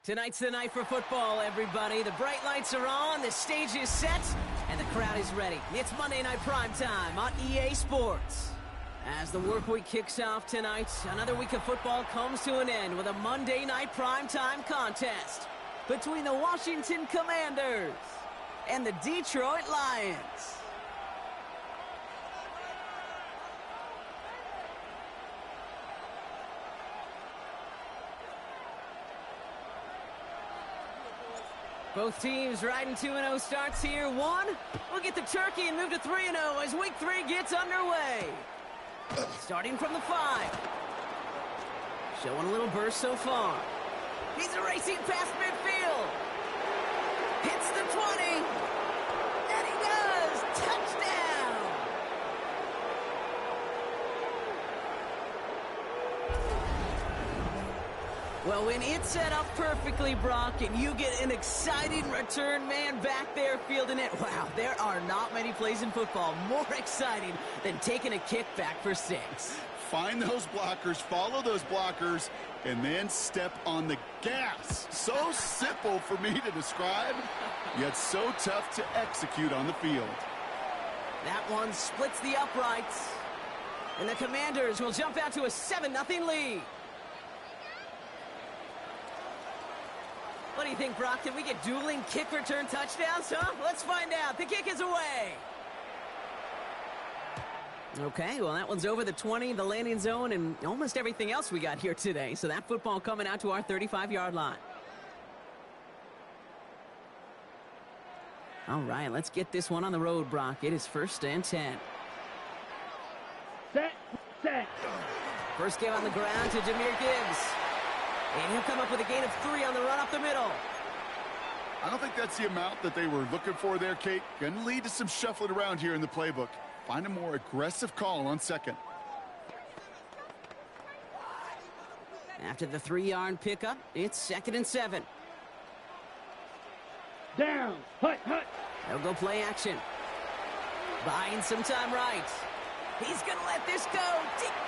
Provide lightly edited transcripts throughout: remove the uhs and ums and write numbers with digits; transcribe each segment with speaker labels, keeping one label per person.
Speaker 1: Tonight's the night for football, everybody. The bright lights are on, the stage is set, and the crowd is ready. It's Monday Night Primetime on EA Sports. As the work week kicks off tonight, another week of football comes to an end with a Monday Night Primetime contest between the Washington Commanders and the Detroit Lions. Both teams riding 2-0 starts here. One, we'll get the turkey and move to 3-0 as week 3 gets underway. Starting from the 5. Showing a little burst so far. He's racing past midfield. Hits the 20. And he does. Touchdown. Well, when it's set up perfectly, Brock, and you get an exciting return man back there fielding it, wow, there are not many plays in football more exciting than taking a kick back for 6.
Speaker 2: Find those blockers, follow those blockers, and then step on the gas. So simple for me to describe, yet so tough to execute on the field.
Speaker 1: That one splits the uprights, and the Commanders will jump out to a 7-0 lead. What do you think, Brock? Can we get dueling kick return touchdowns, huh? Let's find out. The kick is away. Okay, well, that one's over the 20, the landing zone, and almost everything else we got here today. So that football coming out to our 35-yard line. All right, let's get this one on the road, Brock. It is 1st and 10.
Speaker 3: Set.
Speaker 1: First give on the ground to Jahmyr Gibbs. And he'll come up with a gain of 3 on the run up the middle.
Speaker 2: I don't think that's the amount that they were looking for there, Kate. Going to lead to some shuffling around here in the playbook. Find a more aggressive call on 2nd.
Speaker 1: After the 3-yard pickup, it's 2nd and 7.
Speaker 3: Down. Hut.
Speaker 1: They'll go play action. Buying some time right. He's going to let this go.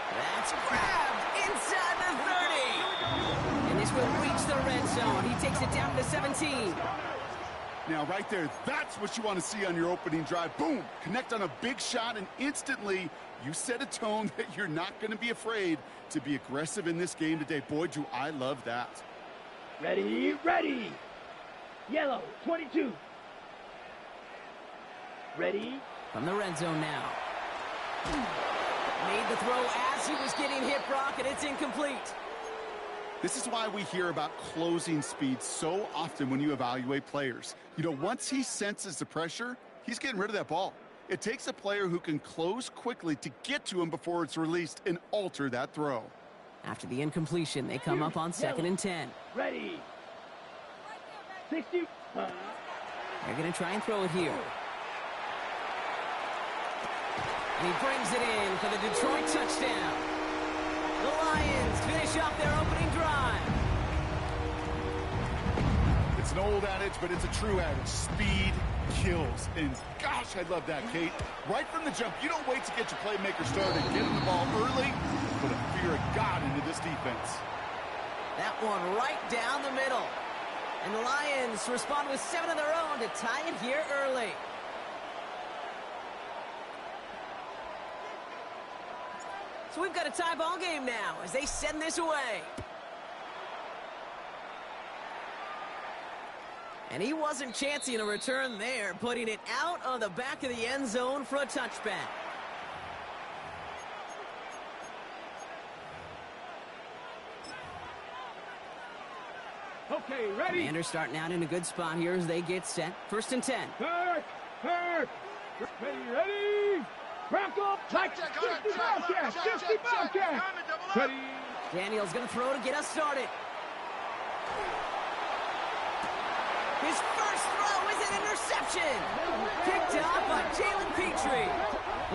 Speaker 1: That's grabbed inside the 30. And this will reach the red zone. He takes it down to the 17.
Speaker 2: Now, right there, that's what you want to see on your opening drive. Boom! Connect on a big shot, and instantly you set a tone that you're not going to be afraid to be aggressive in this game today. Boy, do I love that.
Speaker 3: Ready. Yellow, 22. Ready.
Speaker 1: From the red zone now. Made the throw as he was getting hit, Brock, and it's incomplete.
Speaker 2: This is why we hear about closing speed so often when you evaluate players. You know, once he senses the pressure, he's getting rid of that ball. It takes a player who can close quickly to get to him before it's released and alter that throw.
Speaker 1: After the incompletion, they come up on 2nd and 10.
Speaker 3: Ready. 60.
Speaker 1: They're going to try and throw it here. And he brings it in for the Detroit touchdown. The Lions finish off their opening drive.
Speaker 2: It's an old adage, but it's a true adage. Speed kills. And gosh, I love that, Kate. Right from the jump, you don't wait to get your playmaker started. Get him the ball early. Put a fear of God into this defense.
Speaker 1: That one right down the middle. And the Lions respond with 7 of their own to tie it here early. So we've got a tie ball game now as they send this away. And he wasn't chancing a return there, putting it out on the back of the end zone for a touchback.
Speaker 3: Okay, ready.
Speaker 1: Commanders starting out in a good spot here as they get set. 1st and 10.
Speaker 3: Hurt. Ready. Bronco, touch, 50 Bobcat. Ready.
Speaker 1: Daniel's going to throw to get us started. His first throw is an interception. Picked up by Jalen Petrie.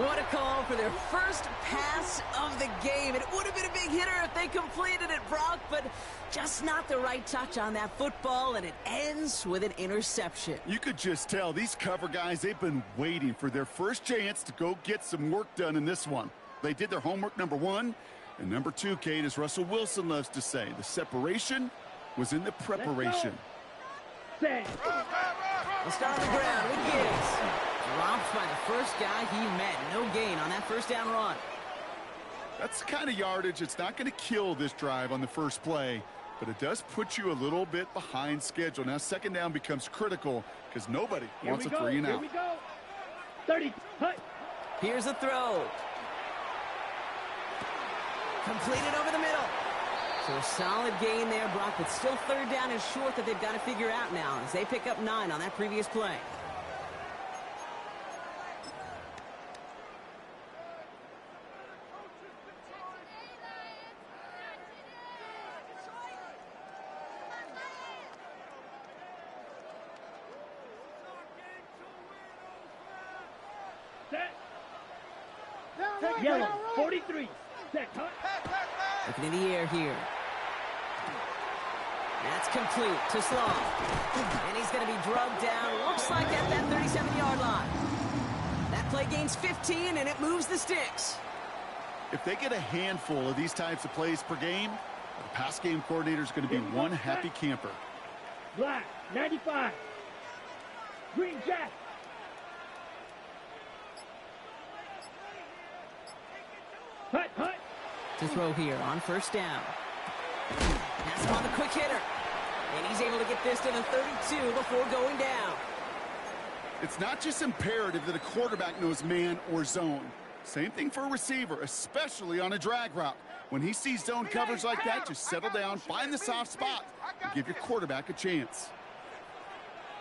Speaker 1: What a call for their first pass of the game. It would have been a big hitter if they completed it, Brock, but just not the right touch on that football, and it ends with an interception.
Speaker 2: You could just tell these cover guys, they've been waiting for their first chance to go get some work done in this one. They did their homework, number 1. And number 2, Kate, as Russell Wilson loves to say, the separation was in the preparation.
Speaker 3: Set.
Speaker 1: We'll start on the ground with Gibbs. Dropped by the first guy he met. No gain on that first down run.
Speaker 2: That's the kind of yardage it's not going to kill this drive on the first play, but it does put you a little bit behind schedule. Now second down becomes critical because nobody wants a 3 and out.
Speaker 3: Here we go. 30. Hut.
Speaker 1: Here's a throw. Completed over the middle. So a solid gain there, Brock, but still third down is short that they've got to figure out now as they pick up 9 on that previous play.
Speaker 3: Set. Yellow. 43. Set. Hut.
Speaker 1: Looking in the air here. That's complete to Sloan. And he's going to be drugged down. Looks like at that 37-yard line. That play gains 15, and it moves the sticks.
Speaker 2: If they get a handful of these types of plays per game, the pass game coordinator is going to be one happy camper.
Speaker 3: Black. 95. Green Jack. Hut. Hut.
Speaker 1: To throw here on first down. That's him on the quick hitter. And he's able to get this to the 32 before going down.
Speaker 2: It's not just imperative that a quarterback knows man or zone. Same thing for a receiver, especially on a drag route. When he sees zone coverage like that, just settle down, find the soft spot, and give your quarterback a chance.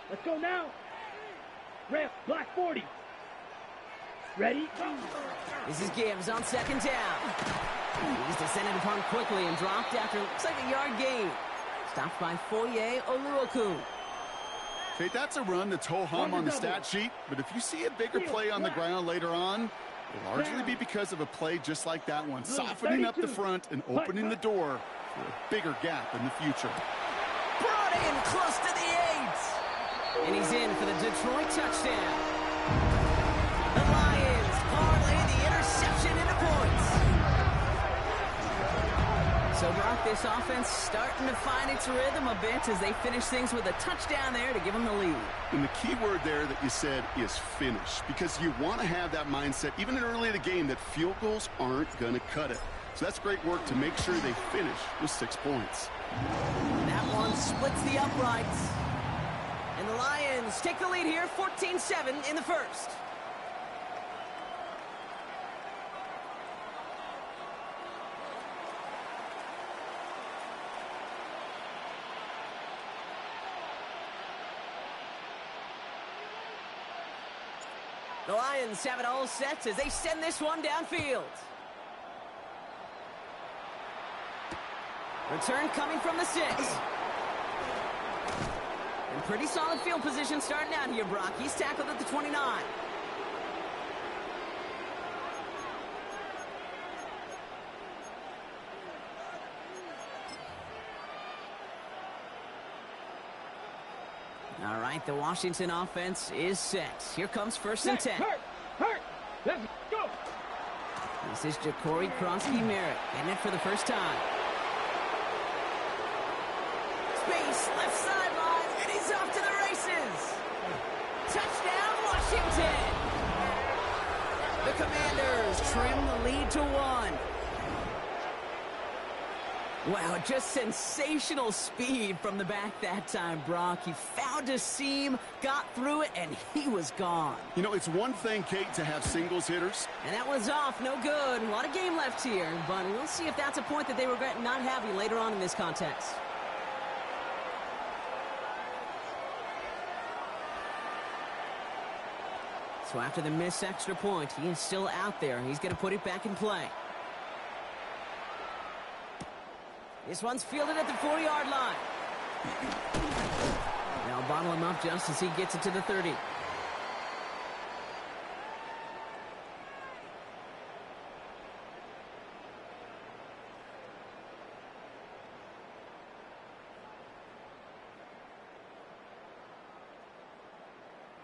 Speaker 3: Let's go now. Ref. Black 40. Ready?
Speaker 1: This is Gibbs on second down. He's descended upon quickly and dropped after looks like a yard gain. Stopped by Foye Oluokun.
Speaker 2: Okay, that's a run that's ho-hum on the stat sheet, but if you see a bigger play on the ground later on, it'll largely be because of a play just like that one, softening up the front and opening the door for a bigger gap in the future.
Speaker 1: Brought in close to the 8. And he's in for the Detroit touchdown. The Lions parlay the interception into points. So, Brock, this offense starting to find its rhythm a bit as they finish things with a touchdown there to give them the lead.
Speaker 2: And the key word there that you said is finish, because you want to have that mindset, even early in the game, that field goals aren't going to cut it. So that's great work to make sure they finish with 6 points.
Speaker 1: That one splits the uprights. And the Lions take the lead here, 14-7 in the first. The Lions have it all set as they send this one downfield. Return coming from the 6. And pretty solid field position starting out here, Brock. He's tackled at the 29. All right, the Washington offense is set. Here comes first and 10.
Speaker 3: Hurt. Let's go.
Speaker 1: This is Ja'Cory Kronsky-Merritt getting it for the first time. Space, left sideline, and he's off to the races. Touchdown, Washington. The Commanders trim the lead to 1. Wow, just sensational speed from the back that time, Brock. He found a seam, got through it, and he was gone.
Speaker 2: You know, it's one thing, Kate, to have singles hitters.
Speaker 1: And that one's off, no good. A lot of game left here, but we'll see if that's a point that they regret not having later on in this contest. So after the missed extra point, he is still out there. He's going to put it back in play. This one's fielded at the 4-yard line. Now bottle him up just as he gets it to the 30.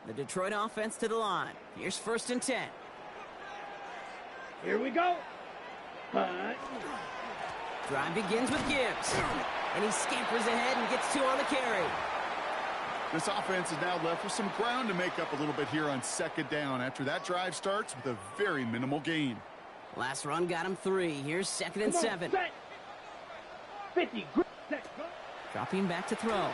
Speaker 1: The Detroit offense to the line. Here's first and 10.
Speaker 3: Here we go. Hut.
Speaker 1: Drive begins with Gibbs. And he scampers ahead and gets 2 on the carry.
Speaker 2: This offense is now left with some ground to make up a little bit here on 2nd down after that drive starts with a very minimal gain.
Speaker 1: Last run got him 3. Here's 2nd and 7.
Speaker 3: Set. 50. Set.
Speaker 1: Dropping back to throw.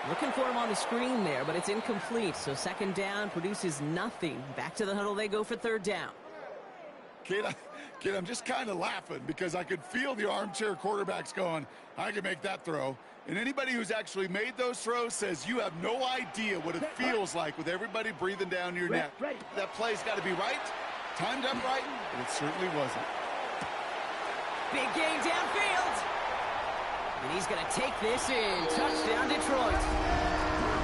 Speaker 1: Looking for him on the screen there, but it's incomplete. So 2nd down produces nothing. Back to the huddle they go for 3rd down.
Speaker 4: Kid, I'm just kind of laughing because I could feel the armchair quarterbacks going, I can make that throw. And anybody who's actually made those throws says you have no idea what it feels like with everybody breathing down your neck. That play's got to be right, timed up right, and it certainly wasn't.
Speaker 1: Big gain downfield. And he's going to take this in. Touchdown, Detroit.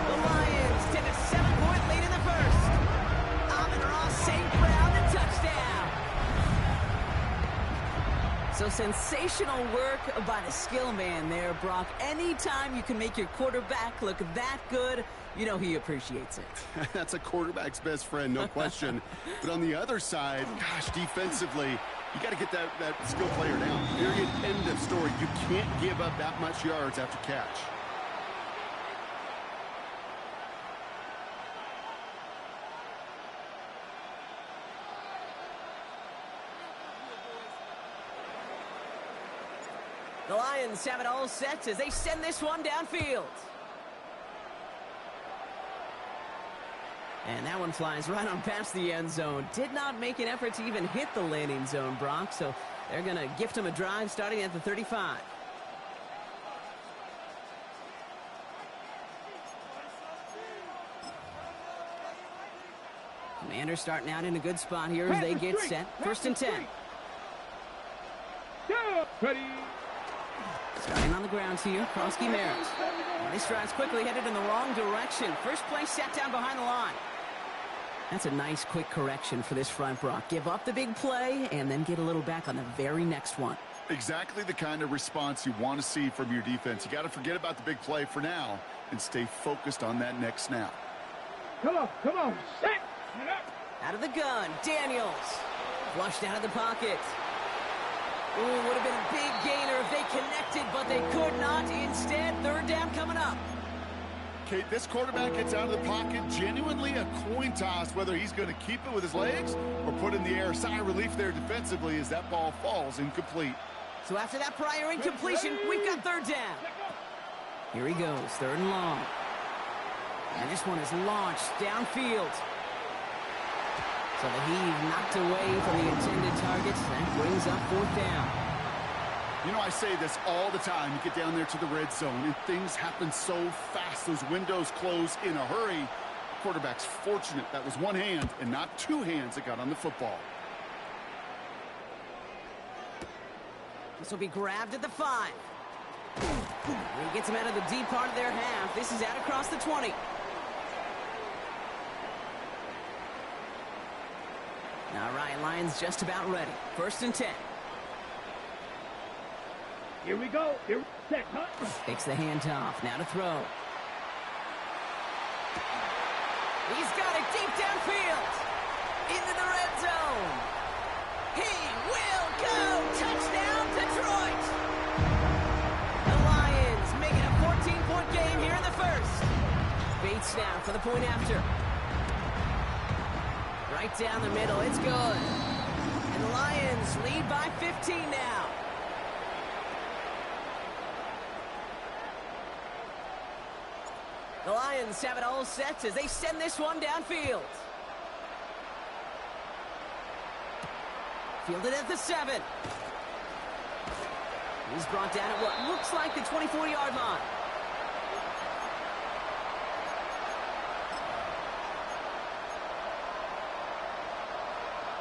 Speaker 1: The Lions take a 7-point lead in the first. Amon-Ra St. Brown, the touchdown. So sensational work by the skill man there, Brock. Anytime you can make your quarterback look that good, you know he appreciates it.
Speaker 2: That's a quarterback's best friend, no question. But on the other side, gosh, defensively, you got to get that skill player down. Period. End of story. You can't give up that much yards after catch.
Speaker 1: The Lions have it all set as they send this one downfield. And that one flies right on past the end zone. Did not make an effort to even hit the landing zone, Brock. So they're going to gift him a drive starting at the 35. Commanders starting out in a good spot here as they get set. 1st and 10.
Speaker 3: Ready.
Speaker 1: Starting on the ground here, Kronsky Merritt. He strides quickly, headed in the wrong direction. First play set down behind the line. That's a nice quick correction for this front, Brock. Give up the big play and then get a little back on the very next one.
Speaker 2: Exactly the kind of response you want to see from your defense. You got to forget about the big play for now and stay focused on that next snap.
Speaker 3: Come on, set.
Speaker 1: Out of the gun, Daniels. Flushed out of the pocket. Ooh, would have been a big gainer if they connected, but they could not. Instead, 3rd down coming up.
Speaker 2: Kate, this quarterback gets out of the pocket, genuinely a coin toss whether he's going to keep it with his legs or put in the air. Sigh of relief there defensively as that ball falls incomplete.
Speaker 1: So after that prior incompletion, we've got 3rd down. Here he goes, 3rd and long. And this one is launched downfield. So the heave knocked away from the intended target. That brings up 4th down.
Speaker 2: You know, I say this all the time. You get down there to the red zone, and things happen so fast. Those windows close in a hurry. The quarterback's fortunate that was one hand and not 2 hands that got on the football.
Speaker 1: This will be grabbed at the 5. He gets him out of the deep part of their half. This is out across the 20. All right, Lions just about ready. 1st and 10.
Speaker 3: Here we go. Here, set, huh?
Speaker 1: Takes the handoff. Now to throw. He's got it deep downfield. Into the red zone. He will go. Touchdown, Detroit. The Lions making a 14-point game here in the first. Bates now for the point after. Right down the middle. It's good. And the Lions lead by 15 now. The Lions have it all set as they send this one downfield. Fielded at the 7. He's brought down at what looks like the 24-yard line.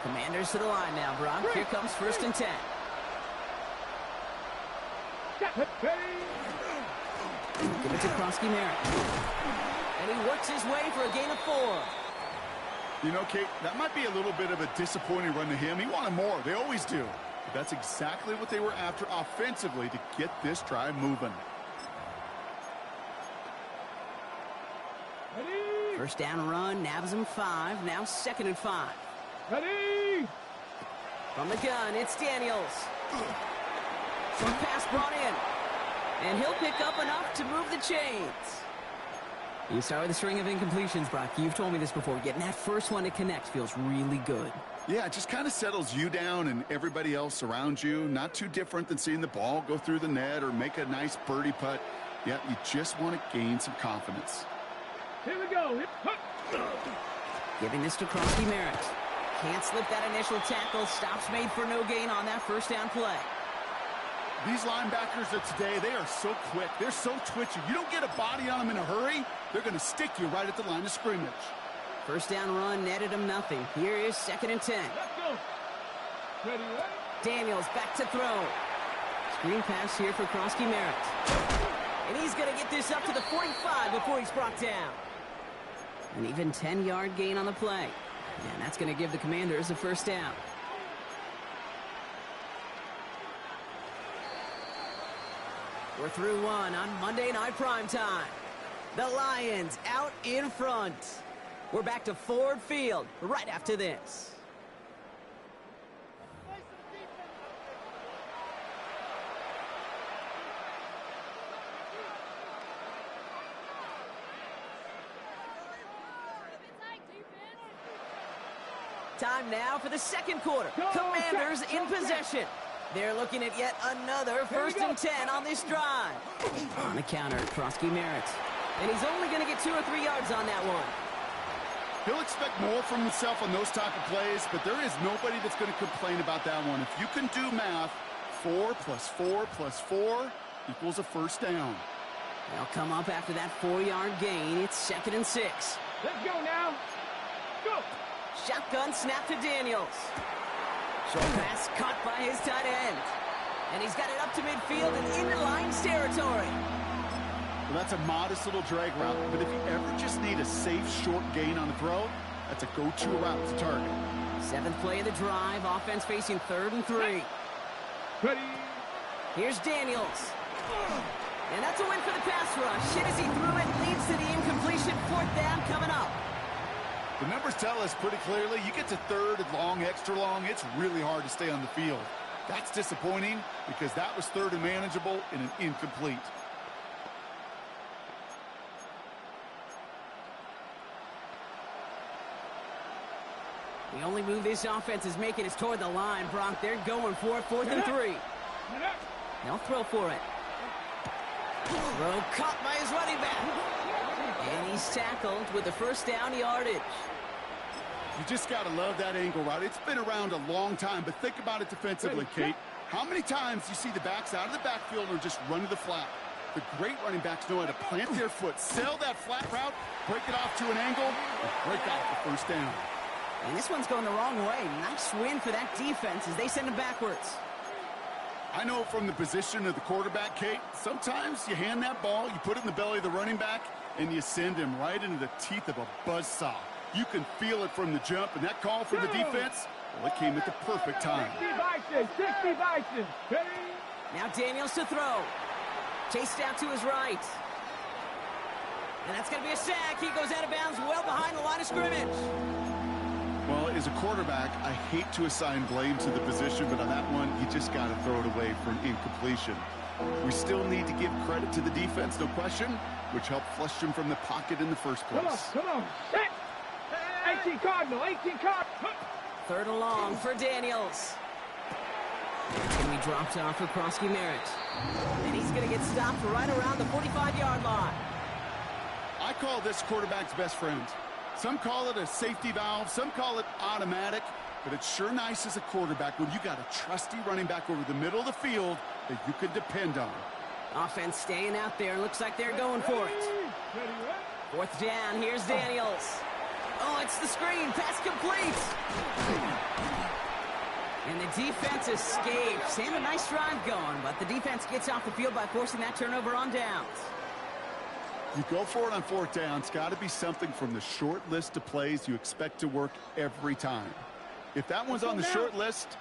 Speaker 1: Commanders to the line now, Brock. Here comes 1st and 10. Give it to Kronsky Merritt. And he works his way for a gain of 4.
Speaker 2: You know, Kate, that might be a little bit of a disappointing run to him. He wanted more. They always do. But that's exactly what they were after offensively to get this drive moving.
Speaker 3: Ready.
Speaker 1: 1st down run, nabs him 5. Now 2nd and 5.
Speaker 3: Ready.
Speaker 1: From the gun, it's Daniels. Short pass brought in. And he'll pick up enough to move the chains. You start with a string of incompletions, Brock. You've told me this before. Getting that first one to connect feels really good.
Speaker 2: Yeah, it just kind of settles you down and everybody else around you. Not too different than seeing the ball go through the net or make a nice birdie putt. Yeah, you just want to gain some confidence.
Speaker 3: Here we go.
Speaker 1: Giving this to Krosky Merritt. Can't slip that initial tackle. Stops made for no gain on that first down play.
Speaker 2: These linebackers of today, they are so quick. They're so twitchy. You don't get a body on them in a hurry, they're going to stick you right at the line of scrimmage.
Speaker 1: First down run netted him nothing. Here is 2nd and 10.
Speaker 3: Let's go. Ready, ready.
Speaker 1: Daniels back to throw. Screen pass here for Krosky Merritt. And he's going to get this up to the 45 before he's brought down. An even 10-yard gain on the play. And that's going to give the Commanders a first down. We're through one on Monday Night Primetime. The Lions out in front. We're back to Ford Field right after this. Time now for the second quarter. Commanders in possession. They're looking at yet another 1st and 10 on this drive. On the counter, Krosky Merritt. And he's only going to get 2 or 3 yards on that one.
Speaker 2: He'll expect more from himself on those type of plays, but there is nobody that's going to complain about that one. If you can do math, 4 + 4 + 4 equals a first down.
Speaker 1: They'll come up after that 4-yard gain. It's 2nd and 6.
Speaker 3: Let's go now. Go.
Speaker 1: Shotgun snap to Daniels. Short pass caught by his tight end. And he's got it up to midfield and into Lions territory.
Speaker 2: Well, that's a modest little drag route, but if you ever just need a safe, short gain on a throw, that's a go-to route to target.
Speaker 1: 7th play of the drive. Offense facing 3rd and 3.
Speaker 3: Ready.
Speaker 1: Here's Daniels. And that's a win for the pass rush. Hit as he threw it. Leads to the incompletion. 4th down coming up.
Speaker 2: The numbers tell us pretty clearly, you get to 3rd and long, extra long, it's really hard to stay on the field. That's disappointing because that was 3rd and manageable and an incomplete.
Speaker 1: The only move this offense is making is toward the line, Brock. They're going for it, 4th and 3. They'll throw for it. Throw caught by his running back. And he's tackled with the first down yardage.
Speaker 2: You just got to love that angle route. It's been around a long time, but think about it defensively, Kate. How many times you see the backs out of the backfield or just run to the flat? The great running backs know how to plant their foot, sell that flat route, break it off to an angle, and break out the first down.
Speaker 1: And this one's going the wrong way. Nice win for that defense as they send him backwards.
Speaker 2: I know from the position of the quarterback, Kate, sometimes you hand that ball, you put it in the belly of the running back, and you send him right into the teeth of a buzzsaw. You can feel it from the jump, and that call from the defense, well, it came at the perfect time.
Speaker 3: 60 Bison. Ready.
Speaker 1: Now Daniels to throw. Chased out to his right. And that's going to be a sack. He goes out of bounds well behind the line of scrimmage.
Speaker 2: Well, as a quarterback, I hate to assign blame to the position, but on that one, you just got to throw it away for an incompletion. We still need to give credit to the defense, no question, which helped flush him from the pocket in the first place.
Speaker 3: Come on. Set. 18 Cardinal. 18 Cardinal.
Speaker 1: 3rd and long for Daniels. It's going to be dropped off for Krosky Merritt. And he's going to get stopped right around the 45-yard line.
Speaker 2: I call this quarterback's best friend. Some call it a safety valve, some call it automatic, but it's sure nice as a quarterback when you got a trusty running back over the middle of the field that you can depend on.
Speaker 1: Offense staying out there. Looks like they're going for it. 4th down. Here's Daniels. Oh, it's the screen. Pass complete. And the defense escapes. And a nice drive going, but the defense gets off the field by forcing that turnover on downs.
Speaker 2: You go for it on 4th down. It's got to be something from the short list of plays you expect to work every time. If that one's on the short list,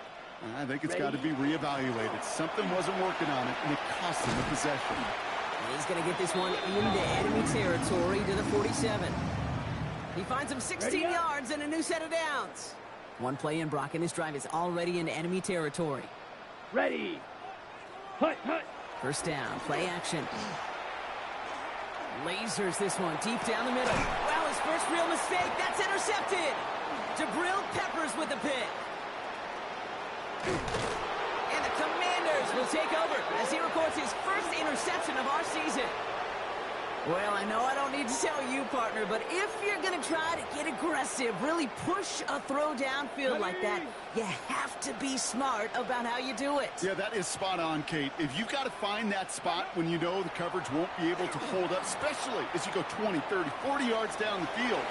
Speaker 2: I think it's got to be reevaluated. Something wasn't working on it, and it cost him the possession.
Speaker 1: And he's going to get this one into enemy territory to the 47. He finds him 16 yards and a new set of downs. One play in, Brock, and this drive is already into enemy territory.
Speaker 3: Ready. Hut, hut.
Speaker 1: First down, play action. Lasers this one deep down the middle. Wow, his first real mistake. That's intercepted. Jabril Peppers with the pick. And the Commanders will take over as he records his first interception of our season. Well, I know I don't need to tell you, partner, but if you're going to try to get aggressive, really push a throw downfield like that, you have to be smart about how you do it.
Speaker 2: Yeah, that is spot on, Kate. If you've got to find that spot when you know the coverage won't be able to hold up, especially as you go 20, 30, 40 yards down the field.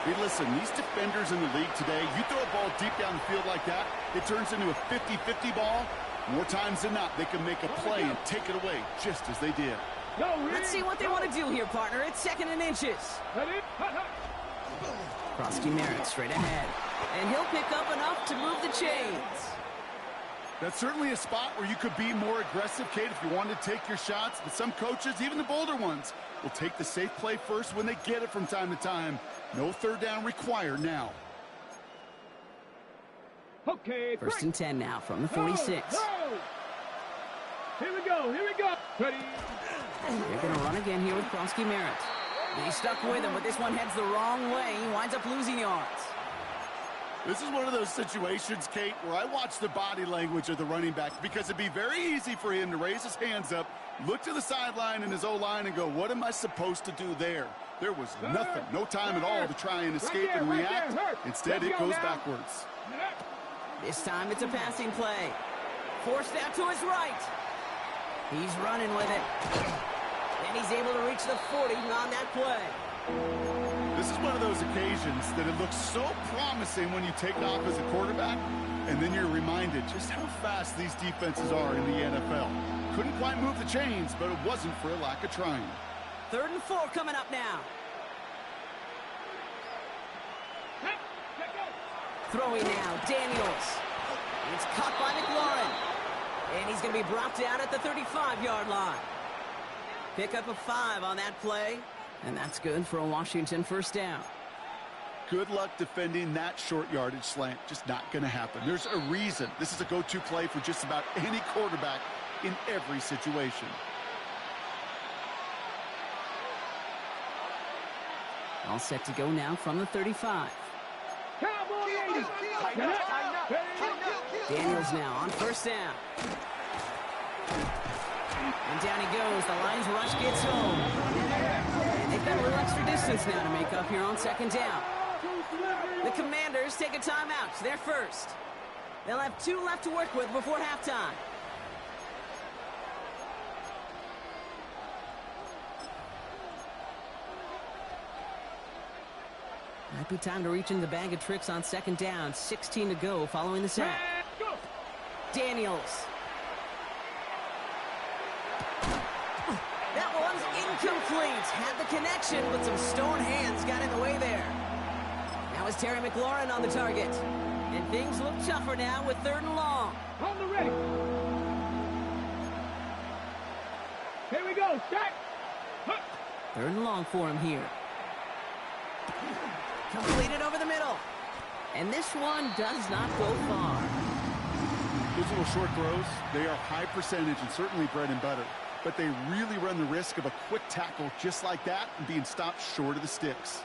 Speaker 2: Hey, listen, these defenders in the league today, you throw a ball deep down the field like that, it turns into a 50-50 ball. More times than not, they can make a play and take it away just as they did.
Speaker 1: Let's see what they want to do here, partner. It's 2nd and inches. Krosky Merritt straight ahead. And he'll pick up enough to move the chains.
Speaker 2: That's certainly a spot where you could be more aggressive, Kate, if you wanted to take your shots. But some coaches, even the bolder ones, will take the safe play first when they get it from time to time. No third down required now.
Speaker 3: Okay,
Speaker 1: 1st and 10 now from the 46.
Speaker 3: Go. Here we go, here we go. Ready.
Speaker 1: They're going to run again here with Krosky Merritt. He's stuck with him, but this one heads the wrong way. He winds up losing yards.
Speaker 2: This is one of those situations, Kate, where I watch the body language of the running back because it'd be very easy for him to raise his hands up, look to the sideline in his O-line and go, what am I supposed to do there? There was nothing, no time at all to try and escape and react. Instead, it goes backwards.
Speaker 1: This time it's a passing play. Forced out to his right. He's running with it. And he's able to reach the 40 on that play.
Speaker 2: This is one of those occasions that it looks so promising when you take off as a quarterback, and then you're reminded just how fast these defenses are in the NFL. Couldn't quite move the chains, but it wasn't for a lack of trying.
Speaker 1: 3rd and 4 coming up now. Throwing now, Daniels. It's caught by McLaurin. And he's going to be brought down at the 35-yard line. Pick up a 5 on that play. And that's good for a Washington first down.
Speaker 2: Good luck defending that short yardage slant. Just not going to happen. There's a reason. This is a go-to play for just about any quarterback in every situation.
Speaker 1: All set to go now from the 35.
Speaker 3: Cowboy 80.
Speaker 1: Daniels now on first down. And down he goes. The Lions rush gets home. And they've got a little extra distance now to make up here on 2nd down. The Commanders take a timeout. They're first. They'll have 2 left to work with before halftime. Might be time to reach into the bag of tricks on 2nd down. 16 to go following the sack. Daniels. That one's incomplete. Had the connection, but some stone hands got in the way there. Now is Terry McLaurin on the target. And things look tougher now with 3rd and long.
Speaker 3: On the ready. Here we go. Start.
Speaker 1: 3rd and long for him here. Completed over the middle. And this one does not go far.
Speaker 2: Those little short throws, they are high percentage and certainly bread and butter. But they really run the risk of a quick tackle just like that and being stopped short of the sticks.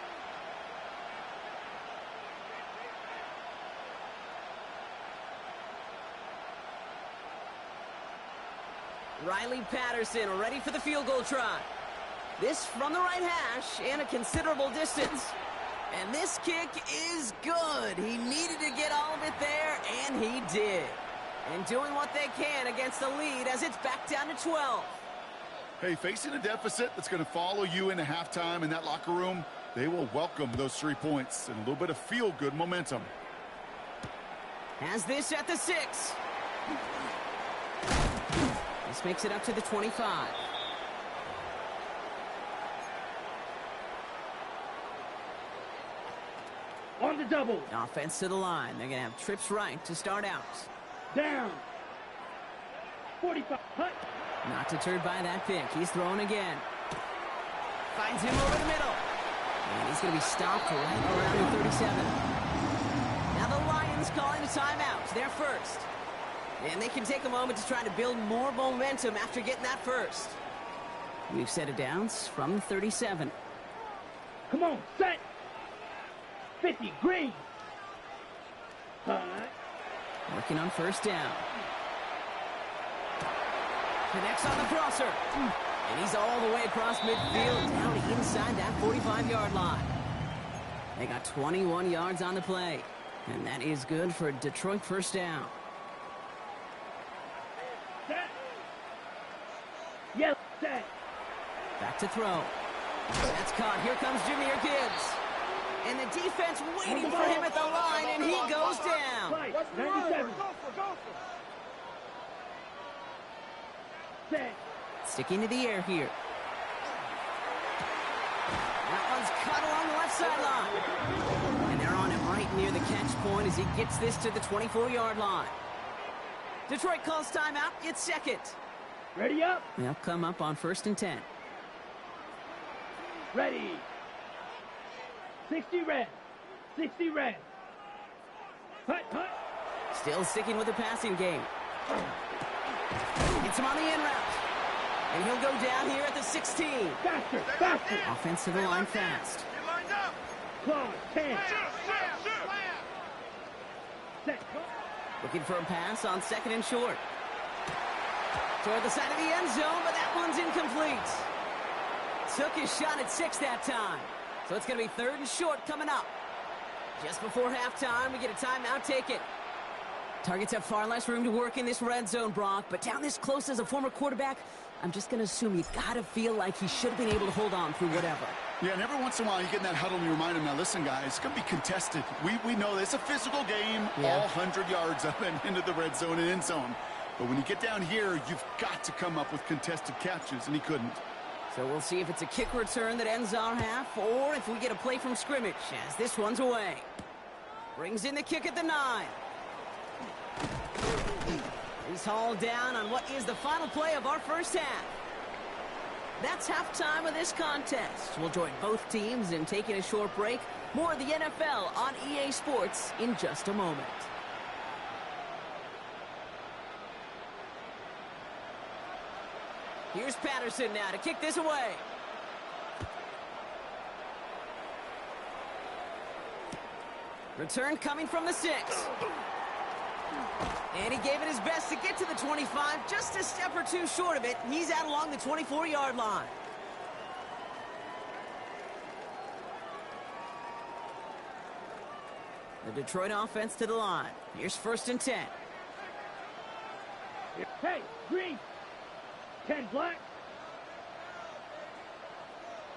Speaker 1: Riley Patterson ready for the field goal try. This from the right hash and a considerable distance. And this kick is good. He needed to get all of it there, and he did. And doing what they can against the lead as it's back down to 12.
Speaker 2: Hey, facing a deficit that's going to follow you into halftime in that locker room, they will welcome those 3 points and a little bit of feel-good momentum.
Speaker 1: Has this at the 6. This makes it up to the 25.
Speaker 3: On the double.
Speaker 1: Offense to the line. They're going to have trips right to start out.
Speaker 3: Down. 45. Hut.
Speaker 1: Not deterred by that pick. He's throwing again. Finds him over the middle. And he's going to be stopped right around the 37. Now the Lions calling a timeout. They're first. And they can take a moment to try to build more momentum after getting that first. We've set it down from 37.
Speaker 3: Come on, set. 50, green. Hut.
Speaker 1: Working on first down. Connects on the crosser. And he's all the way across midfield, down inside that 45-yard line. They got 21 yards on the play. And that is good for Detroit first down.
Speaker 3: Set. Yellow, set.
Speaker 1: Back to throw. That's caught. Here comes Jahmyr Gibbs. And the defense waiting for him at the line, and he goes down.
Speaker 3: Right, 97. Set.
Speaker 1: Sticking to the air here. That one's cut along the left sideline. And they're on him right near the catch point as he gets this to the 24-yard line. Detroit calls timeout. It's second.
Speaker 3: Ready up.
Speaker 1: They'll come up on 1st and 10.
Speaker 3: Ready. 60 red. 60 red. Hut, hut.
Speaker 1: Still sticking with the passing game. Gets him on the in route. And he'll go down here at the 16.
Speaker 3: Faster, faster.
Speaker 1: Offense to the line fast.
Speaker 3: Claw, 10. Set.
Speaker 1: Looking for a pass on 2nd and short. Toward the side of the end zone, but that one's incomplete. Took his shot at 6 that time. So it's going to be 3rd and short coming up. Just before halftime, we get a timeout taken. Targets have far less room to work in this red zone, Brock, but down this close as a former quarterback, I'm just going to assume you got to feel like he should have been able to hold on through whatever.
Speaker 2: Yeah, and every once in a while you get in that huddle and you remind him, now listen, guys, it's going to be contested. We know it's a physical game, all 100 yards up and into the red zone and end zone. But when you get down here, you've got to come up with contested catches, and he couldn't.
Speaker 1: So we'll see if it's a kick return that ends our half, or if we get a play from scrimmage, as this one's away. Brings in the kick at the 9. He's hauled down on what is the final play of our first half. That's halftime of this contest. We'll join both teams in taking a short break. More of the NFL on EA Sports in just a moment. Here's Patterson now to kick this away. Return coming from the 6. And he gave it his best to get to the 25, just a step or two short of it. He's out along the 24-yard line. The Detroit offense to the line. Here's 1st and 10.
Speaker 3: Hey, green. 10 black.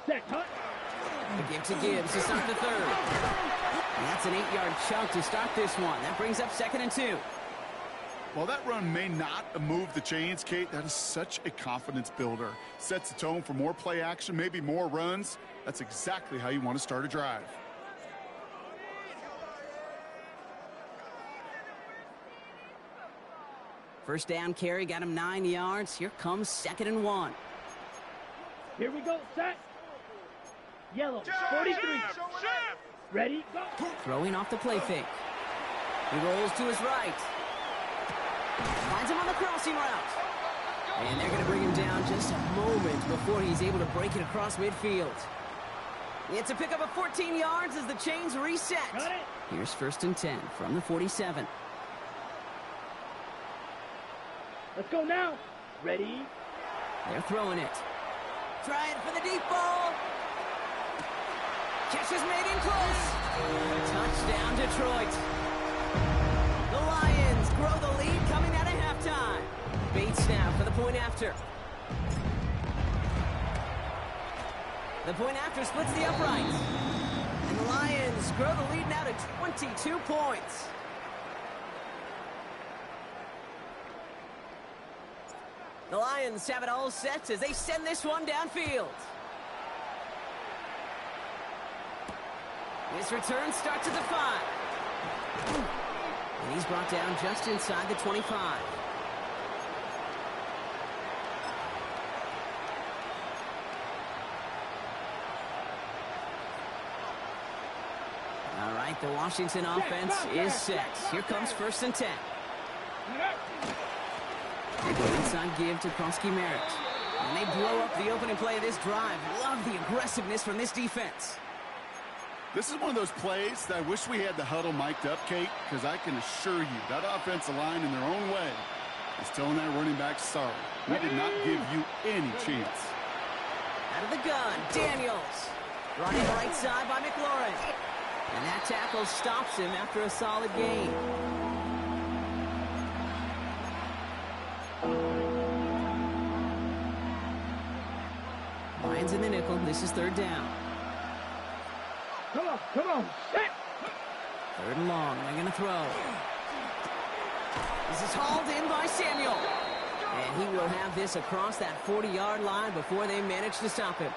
Speaker 3: Set, hut.
Speaker 1: The give to Gibbs to start the 3rd. And that's an 8-yard chunk to start this one. That brings up 2nd and 2.
Speaker 2: While that run may not move the chains, Kate, that is such a confidence builder. Sets the tone for more play action, maybe more runs. That's exactly how you want to start a drive.
Speaker 1: First down carry got him 9 yards. Here comes 2nd and 1.
Speaker 3: Here we go, set. Yellow, 43. Ready, go.
Speaker 1: Throwing off the play fake. He rolls to his right. Finds him on the crossing route. And they're going to bring him down just a moment before he's able to break it across midfield. It's a pickup of 14 yards as the chains reset. Here's 1st and 10 from the 47.
Speaker 3: Let's go now. Ready.
Speaker 1: They're throwing it. Trying for the deep ball. Catch is made in close. Touchdown, Detroit. The Lions grow the lead coming out of halftime. Bates now for the point after. The point after splits the upright. And the Lions grow the lead now to 22 points. The Lions have it all set as they send this one downfield. This return starts at the 5. And he's brought down just inside the 25. All right, the Washington offense is set. Here comes 1st and 10. Inside give to Krosky Merritt. And they blow up the opening play of this drive. Love the aggressiveness from this defense.
Speaker 2: This is one of those plays that I wish we had the huddle mic'd up, Kate, because I can assure you that offensive line in their own way is telling that running back, sorry, we did not give you any chance.
Speaker 1: Out of the gun, Daniels. Running right side by McLaurin. And that tackle stops him after a solid gain. Lions in the nickel. This is third down.
Speaker 3: Come on, set.
Speaker 1: Third and long. They're going to throw. This is hauled in by Samuel. And he will have this across that 40-yard line before they manage to stop him.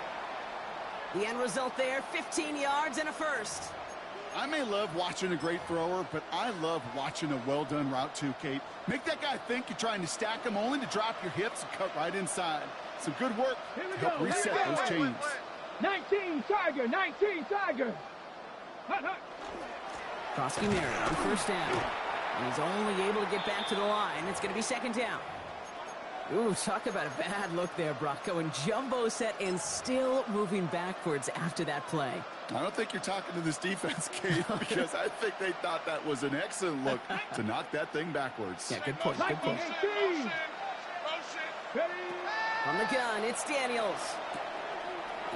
Speaker 1: The end result there, 15 yards and a first.
Speaker 2: I may love watching a great thrower, but I love watching a well-done route too, Kate. Make that guy think you're trying to stack him only to drop your hips and cut right inside. Some good work to help reset those chains.
Speaker 3: 19 Tiger, 19 Tiger.
Speaker 1: Krosky Merritt on first down. And he's only able to get back to the line. It's going to be second down. Ooh, talk about a bad look there, Brock. Going jumbo set and still moving backwards after that play.
Speaker 2: I don't think you're talking to this defense, Kate, because I think they thought that was an excellent look to knock that thing backwards.
Speaker 1: Yeah, good point, good point. From the gun, it's Daniels.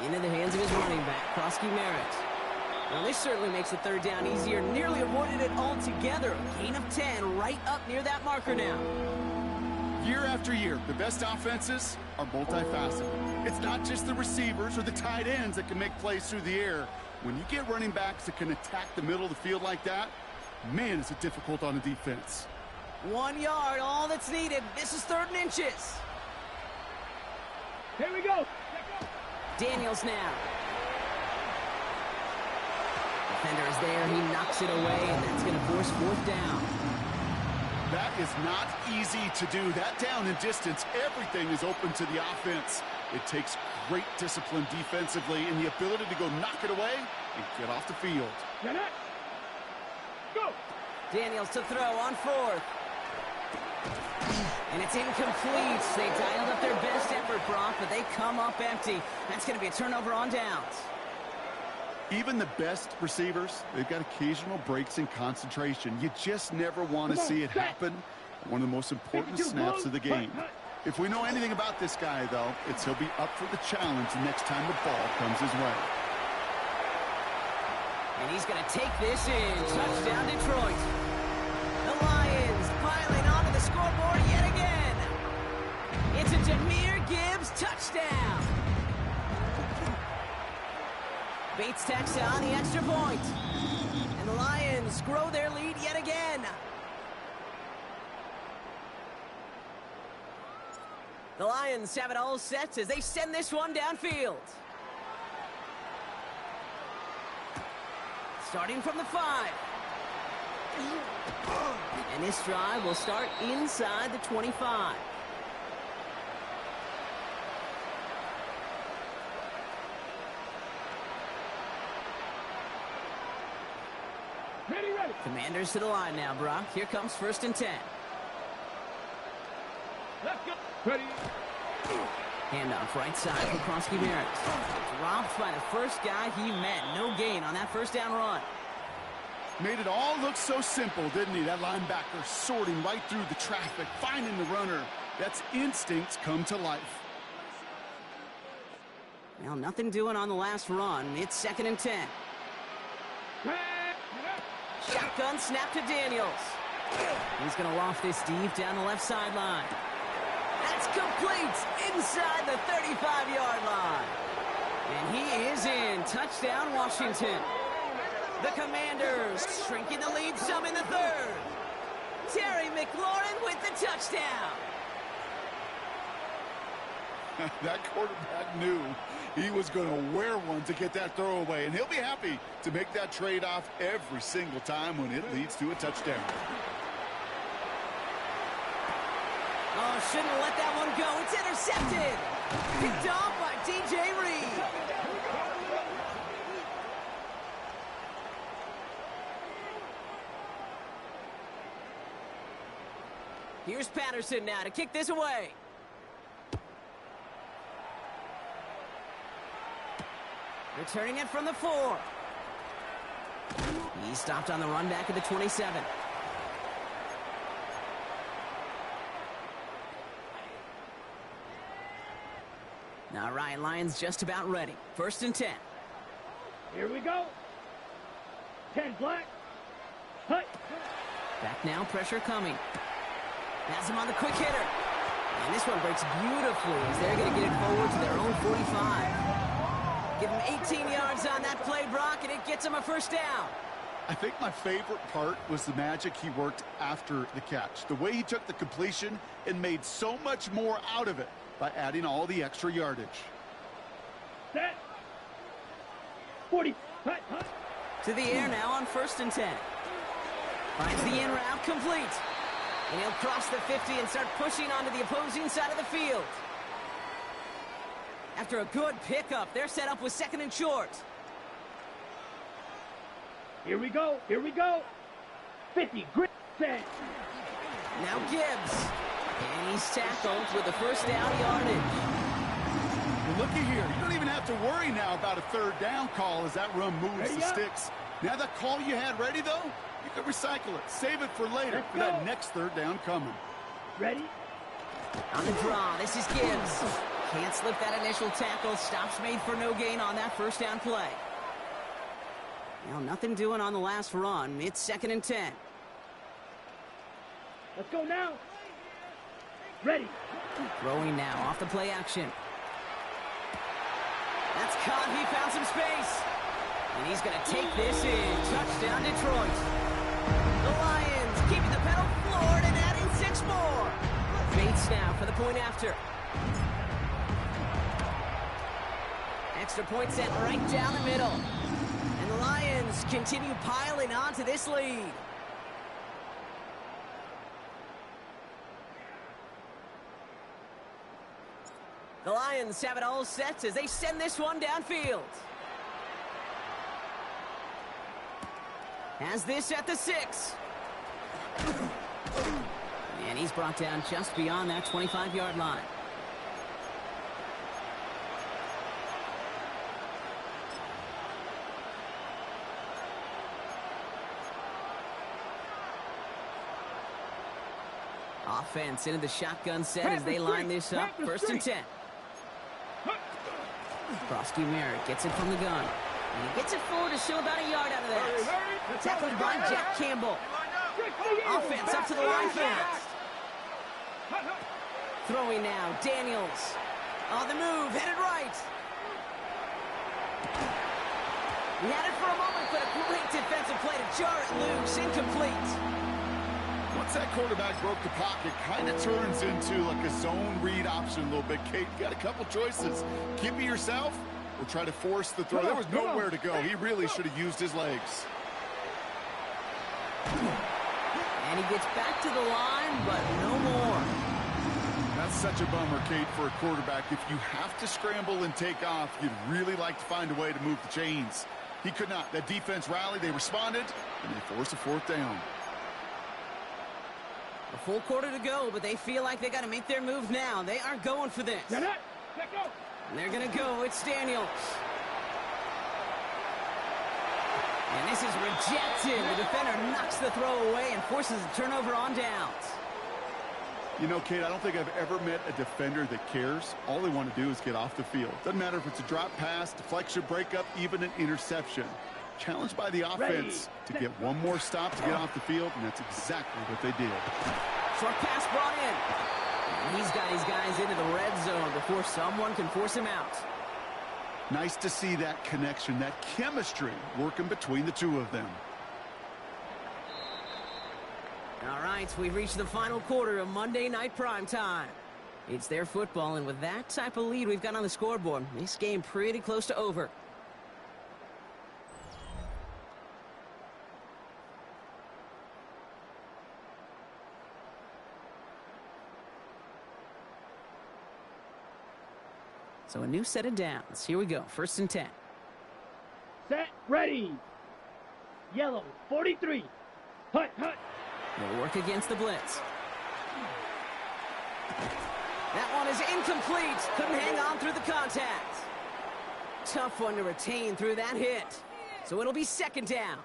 Speaker 1: Into the hands of his running back, Krosky Merritt. Well, this certainly makes the third down easier. Nearly avoided it altogether. A gain of 10 right up near that marker now.
Speaker 2: Year after year, the best offenses are multifaceted. It's not just the receivers or the tight ends that can make plays through the air. When you get running backs that can attack the middle of the field like that, man, is it difficult on a defense.
Speaker 1: 1 yard, all that's needed. This is third and inches.
Speaker 3: Here we go.
Speaker 1: Daniels now. Defender is there. He knocks it away, and that's going to force fourth down.
Speaker 2: That is not easy to do. That down in distance, everything is open to the offense. It takes great discipline defensively and the ability to go knock it away and get off the field.
Speaker 3: Go.
Speaker 1: Daniels to throw on fourth. And it's incomplete. They dialed up their best effort, Brock, but they come up empty. That's going to be a turnover on downs.
Speaker 2: Even the best receivers, they've got occasional breaks in concentration. You just never want to see it happen. One of the most important snaps of the game. If we know anything about this guy, though, it's he'll be up for the challenge the next time the ball comes his way.
Speaker 1: And he's going to take this in. Touchdown, Detroit. The Lions piling onto the scoreboard yet again. It's a Jahmyr Gibbs touchdown. Bates tacks on the extra point. And the Lions grow their lead yet again. The Lions have it all set as they send this one downfield. Starting from the 5. And this drive will start inside the 25.
Speaker 3: Ready.
Speaker 1: Commanders to the line now, Brock. Here comes first and 10.
Speaker 3: Let's go. Ready.
Speaker 1: Handoff right side for Krosky Merritt. Dropped by the first guy he met. No gain on that first down run.
Speaker 2: Made it all look so simple, didn't he? That linebacker sorting right through the traffic, finding the runner. That's instincts come to life.
Speaker 1: Well, nothing doing on the last run. It's second and 10. Shotgun snap to Daniels. He's going to loft this deep down the left sideline. That's complete inside the 35-yard line. And he is in. Touchdown, Washington. The Commanders shrinking the lead some in the third. Terry McLaurin with the touchdown.
Speaker 4: That quarterback knew he was going to wear one to get that throw away, and he'll be happy to make that trade-off every single time when it leads to a touchdown.
Speaker 1: Oh, shouldn't have let that one go. It's intercepted. Picked off by DJ Reed. Here's Patterson now to kick this away. Returning it from the 4. He stopped on the run back at the 27. All right, Lions just about ready. 1st and 10.
Speaker 3: Here we go. 10 black. Hut.
Speaker 1: Back now, pressure coming. Has him on the quick hitter. And this one breaks beautifully as they're going to get it forward to their own 45. Give him 18 yards on that play, Brock, and it gets him a 1st down.
Speaker 2: I think my favorite part was the magic he worked after the catch. The way he took the completion and made so much more out of it by adding all the extra yardage.
Speaker 3: Set. 40. Hut, hut.
Speaker 1: To the air now on 1st and 10. Finds the in route complete. And he'll cross the 50 and start pushing onto the opposing side of the field. After a good pickup, they're set up with 2nd and short.
Speaker 3: Here we go. Here we go. 50. Grit. Set.
Speaker 1: Now Gibbs. And he's tackled with the 1st down yardage.
Speaker 2: Well, looky here. You don't even have to worry now about a 3rd down call as that run moves
Speaker 3: Ready
Speaker 2: the
Speaker 3: up.
Speaker 2: sticks. Now that call you had ready, though, you can recycle it. Save it for later
Speaker 3: Let's
Speaker 2: for that
Speaker 3: go.
Speaker 2: next 3rd down coming.
Speaker 3: Ready.
Speaker 1: On the draw, this is Gibbs. Can't slip that initial tackle. Stops made for no gain on that 1st down play. Well, nothing doing on the last run. It's 2nd and 10.
Speaker 3: Let's go now. Ready.
Speaker 1: Throwing now off the play action. That's caught. He found some space. And he's going to take this in. Touchdown, Detroit. The Lions keeping the pedal floored and adding 6 more. Bates now for the point after. Extra point set right down the middle. And the Lions continue piling on to this lead. The Lions have it all set as they send this one downfield. Has this at the 6. And he's brought down just beyond that 25-yard line. Offense into the shotgun set as they line this up. 1st and 10. Krosky Merritt gets it from the gun. And he gets it forward to show about a yard out of that. Tackled by Jack Campbell. Offense up to the line fast. Throwing now, Daniels. On the move, headed right. He had it for a moment, but a great defensive play to jar it loose. Incomplete.
Speaker 2: Once that quarterback broke the pocket, kind of turns into like a zone read option a little bit. Kate, you got a couple choices. Keep it yourself or try to force the throw. There was nowhere to go. He really should have used his legs.
Speaker 1: And he gets back to the line, but no more.
Speaker 2: That's such a bummer, Kate, for a quarterback. If you have to scramble and take off, you'd really like to find a way to move the chains. He could not. That defense rallied, they responded, and they forced a 4th down.
Speaker 1: A full quarter to go, but they feel like they got to make their move now. They are going for this.
Speaker 3: Let go.
Speaker 1: And they're going to go. It's Daniels. And this is rejected. The defender knocks the throw away and forces a turnover on downs.
Speaker 2: You know, Kate, I don't think I've ever met a defender that cares. All they want to do is get off the field. Doesn't matter if it's a drop pass, deflection, breakup, even an interception. Challenged by the offense to get one more stop to get off the field, and that's exactly what they did.
Speaker 1: Short pass brought in. And he's got his guys into the red zone before someone can force him out.
Speaker 2: Nice to see that connection, that chemistry working between the two of them.
Speaker 1: All right, we've reached the final quarter of Monday Night Primetime. It's their football, and with that type of lead we've got on the scoreboard, this game pretty close to over. So a new set of downs. Here we go. 1st and 10.
Speaker 3: Set. Ready. Yellow. 43. Hut.
Speaker 1: They'll work against the blitz. That one is incomplete. Couldn't hang on through the contact. Tough one to retain through that hit. So it'll be second down.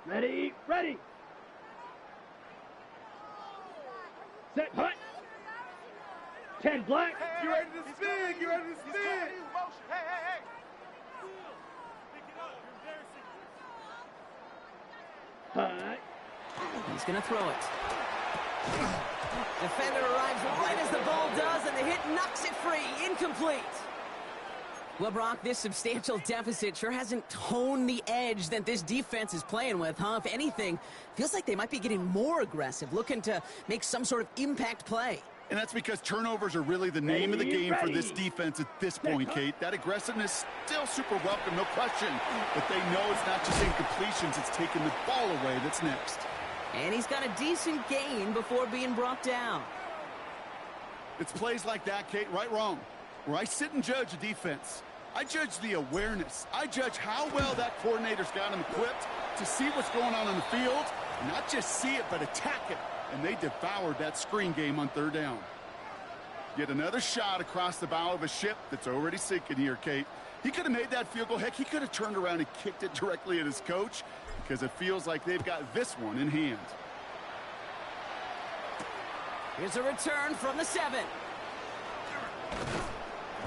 Speaker 3: Ready, ready. Set, hut. 10 black.
Speaker 5: You ready to spin? You ready to spin? Hey.
Speaker 3: Hut.
Speaker 1: He's going to throw it. Defender arrives right as the ball does, and the hit knocks it free. Incomplete. Well, Brock, this substantial deficit sure hasn't toned the edge that this defense is playing with, huh? If anything, feels like they might be getting more aggressive, looking to make some sort of impact play.
Speaker 2: And that's because turnovers are really the name of the game for this defense at this point, Kate. That aggressiveness still super welcome, no question. But they know it's not just incompletions, it's taking the ball away that's next.
Speaker 1: And he's got a decent gain before being brought down.
Speaker 2: It's plays like that, Kate, right, wrong, where I sit and judge a defense. I judge the awareness. I judge how well that coordinator's got him equipped to see what's going on the field, and not just see it, but attack it. And they devoured that screen game on third down. Yet another shot across the bow of a ship that's already sinking here, Kate. He could have made that field goal. Heck, he could have turned around and kicked it directly at his coach, because it feels like they've got this one in hand.
Speaker 1: Here's a return from the 7.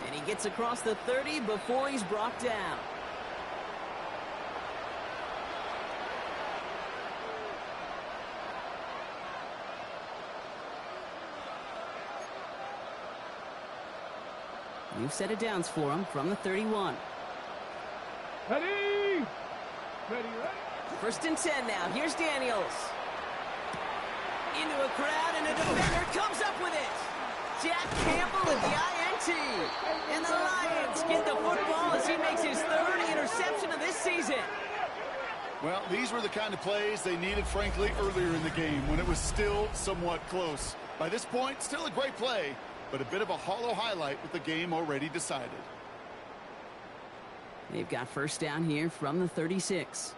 Speaker 1: And he gets across the 30 before he's brought down. New set of downs for him from the 31.
Speaker 3: Ready. Ready, ready.
Speaker 1: First and 10 now. Here's Daniels. Into a crowd, and a defender comes up with it. Jack Campbell at the INT. And the Lions get the football as he makes his third interception of this season.
Speaker 2: Well, these were the kind of plays they needed, frankly, earlier in the game when it was still somewhat close. By this point, still a great play, but a bit of a hollow highlight with the game already decided.
Speaker 1: They've got first down here from the 36.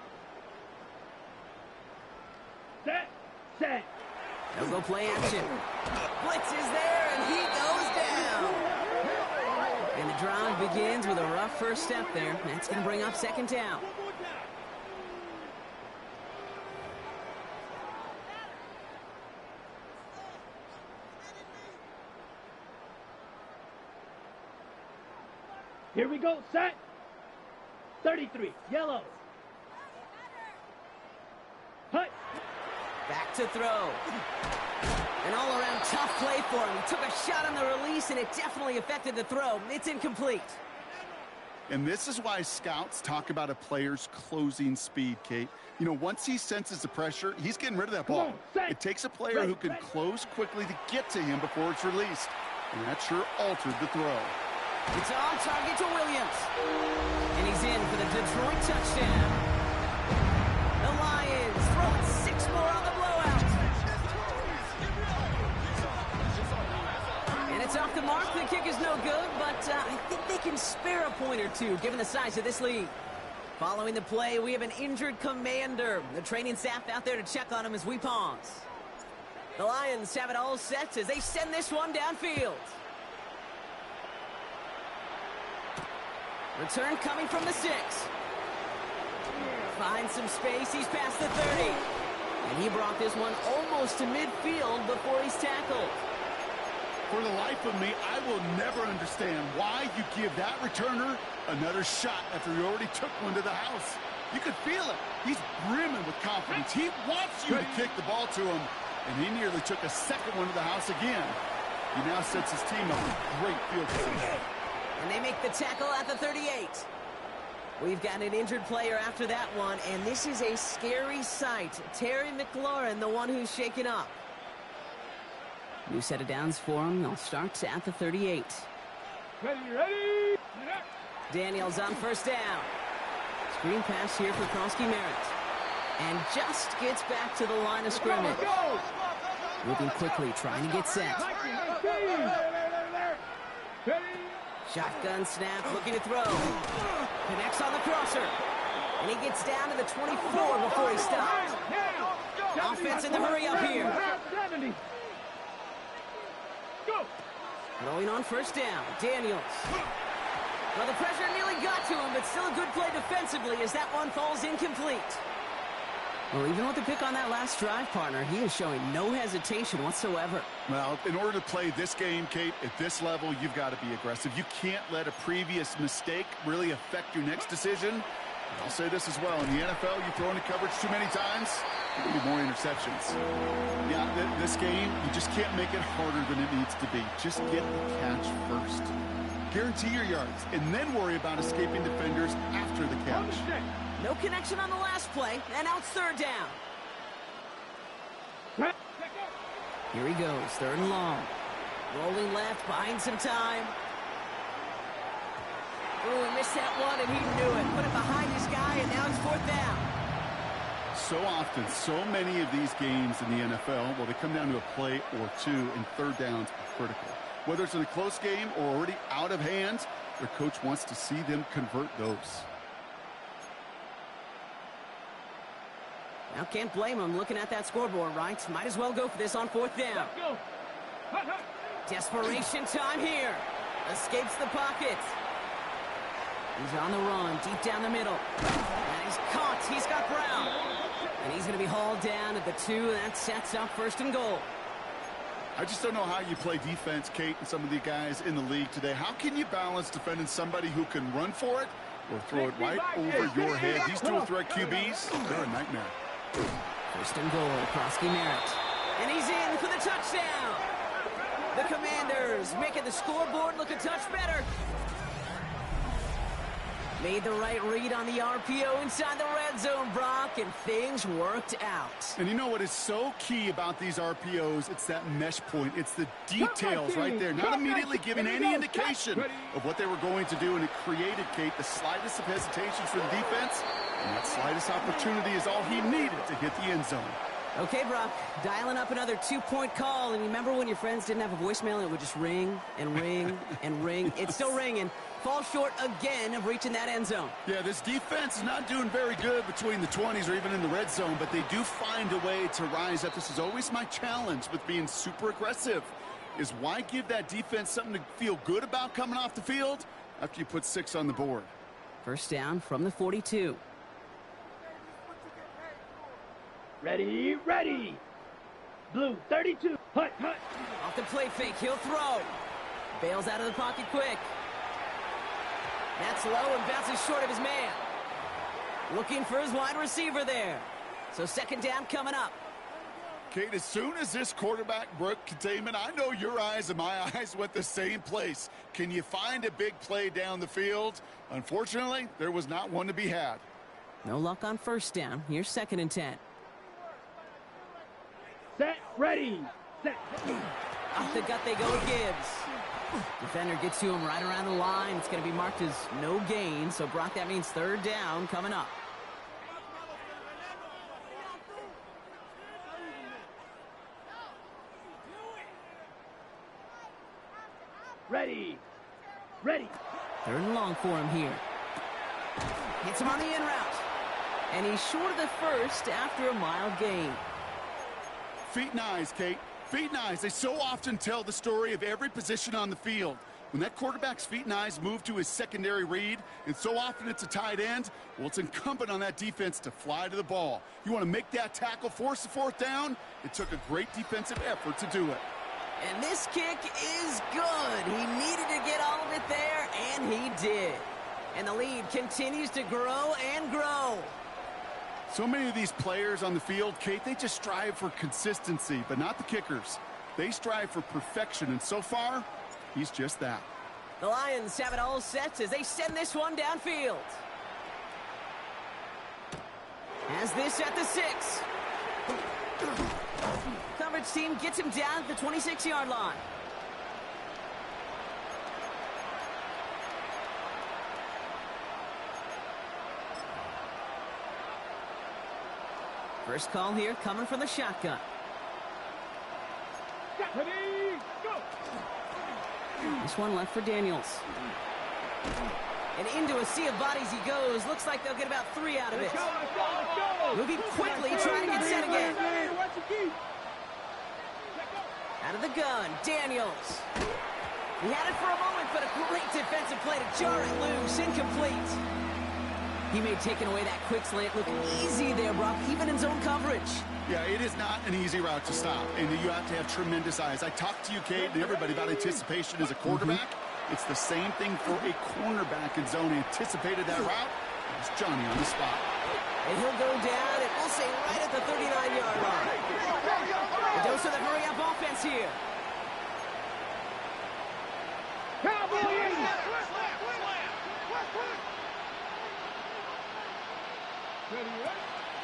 Speaker 3: Set.
Speaker 1: No-go play action. Blitz is there, and he goes down. And the drive begins with a rough first step there. That's going to bring up second down.
Speaker 3: Here we go, set. 33, yellow. Hut.
Speaker 1: Back to throw. An all-around tough play for him. He took a shot on the release, and it definitely affected the throw. It's incomplete.
Speaker 2: And this is why scouts talk about a player's closing speed, Kate. You know, once he senses the pressure, he's getting rid of that ball. It takes a player who can close quickly to get to him before it's released. And that sure altered the throw.
Speaker 1: It's on target to Williams. And he's in for the Detroit touchdown. The Lions throwing 6 more on the blowout. And it's off the mark. The kick is no good, but I think they can spare a point or two given the size of this lead. Following the play, we have an injured commander. The training staff out there to check on him as we pause. The Lions have it all set as they send this one downfield. Return coming from the 6. Finds some space. He's past the 30. And he brought this one almost to midfield before he's tackled.
Speaker 2: For the life of me, I will never understand why you give that returner another shot after he already took one to the house. You could feel it. He's brimming with confidence. He wants you to kick the ball to him. And he nearly took a second one to the house again. He now sets his team up with great field position.
Speaker 1: And they make the tackle at the 38. We've got an injured player after that one, and this is a scary sight. Terry McLaurin, the one who's shaken up. New set of downs for him. They'll start at the 38.
Speaker 3: Ready.
Speaker 1: Daniels on first down. Screen pass here for Krosky Merritt. And just gets back to the line of scrimmage. Moving quickly, trying to get set. Shotgun snap, looking to throw. Connects on the crosser. And he gets down to the 24 before he stops. Offense in the hurry up here.
Speaker 3: Go.
Speaker 1: Throwing on first down, Daniels. Well, the pressure nearly got to him, but still a good play defensively as that one falls incomplete. Well, even with the pick on that last drive, partner, he is showing no hesitation whatsoever.
Speaker 2: Well, in order to play this game, Kate, at this level, you've got to be aggressive. You can't let a previous mistake really affect your next decision. I'll say this as well. In the NFL, you throw into coverage too many times, there'll be more interceptions. Yeah, this game, you just can't make it harder than it needs to be. Just get the catch first. Guarantee your yards, and then worry about escaping defenders after the catch.
Speaker 1: No connection on the last play, and now it's third down. Here he goes, third and long. Rolling left, buying some time. Ooh, he missed that one, and he knew it. Put it behind his guy, and now it's fourth down.
Speaker 2: So often, so many of these games in the NFL, well, they come down to a play or two, and third downs are critical. Whether it's in a close game or already out of hand, their coach wants to see them convert those.
Speaker 1: Now, can't blame him looking at that scoreboard, right? Might as well go for this on fourth down.
Speaker 3: Go.
Speaker 1: Desperation time here. Escapes the pocket. He's on the run, deep down the middle. And he's caught. He's got Brown. And he's going to be hauled down at the 2, and that sets up first and goal.
Speaker 2: I just don't know how you play defense, Kate, and some of the guys in the league today. How can you balance defending somebody who can run for it or throw it right over your head? These dual threat QBs, they're a nightmare.
Speaker 1: First and goal, Prosky Merritt. And he's in for the touchdown. The Commanders making the scoreboard look a touch better. Made the right read on the RPO inside the red zone, Brock, and things worked out.
Speaker 2: And you know what is so key about these RPOs? It's that mesh point. It's the details right there. Not immediately giving any indication of what they were going to do, and it created, Kate, the slightest of hesitations for the defense. And that slightest opportunity is all he needed to hit the end zone.
Speaker 1: Okay, Brock, dialing up another 2-point call. And you remember when your friends didn't have a voicemail and it would just ring and ring and ring? It's still ringing. Falls short again of reaching that end zone.
Speaker 2: Yeah, this defense is not doing very good between the 20s or even in the red zone, but they do find a way to rise up. This is always my challenge with being super aggressive, is why give that defense something to feel good about coming off the field after you put 6 on the board?
Speaker 1: First down from the 42.
Speaker 3: Ready, ready. Blue, 32. Hut, hut.
Speaker 1: Off the play fake, he'll throw. Bails out of the pocket quick. That's low and bounces short of his man. Looking for his wide receiver there. So second down coming up.
Speaker 2: Kate, as soon as this quarterback broke containment, I know your eyes and my eyes went the same place. Can you find a big play down the field? Unfortunately, there was not one to be had.
Speaker 1: No luck on first down. Here's second and 10.
Speaker 3: Set, ready. Set.
Speaker 1: Off the gut they go with Gibbs. Defender gets to him right around the line. It's going to be marked as no gain. So, Brock, that means third down coming up.
Speaker 3: Ready. Ready.
Speaker 1: Third and long for him here. Hits him on the in route. And he's short of the first after a mild gain.
Speaker 2: Feet and eyes, Kate. Feet and eyes. They so often tell the story of every position on the field. When that quarterback's feet and eyes move to his secondary read, and so often it's a tight end, well, it's incumbent on that defense to fly to the ball. You want to make that tackle, force the fourth down? It took a great defensive effort to do it.
Speaker 1: And this kick is good. He needed to get all of it there, and he did. And the lead continues to grow and grow.
Speaker 2: So many of these players on the field, Kate, they just strive for consistency, but not the kickers. They strive for perfection, and so far, he's just that.
Speaker 1: The Lions have it all set as they send this one downfield. Has this at the 6. Coverage team gets him down at the 26-yard line. First call here coming from the shotgun.
Speaker 3: Ready, go.
Speaker 1: This one left for Daniels. And into a sea of bodies he goes. Looks like they'll get about 3 out of it.
Speaker 3: Let's go, let's go, let's go.
Speaker 1: Moving quickly, trying to get set again.
Speaker 3: Watch the key.
Speaker 1: Out Out of the gun, Daniels. He had it for a moment, but a great defensive play to jar it loose. Incomplete. He made taking away that quick slant look easy there, Brock, even in zone coverage.
Speaker 2: Yeah, it is not an easy route to stop, and you have to have tremendous eyes. I talked to you, Kate, and everybody about anticipation as a quarterback. It's the same thing for a cornerback in zone. Anticipated that route. It was Johnny on the spot.
Speaker 1: And he'll go down, and we'll say right at the 39-yard line. A dose of the hurry-up offense here.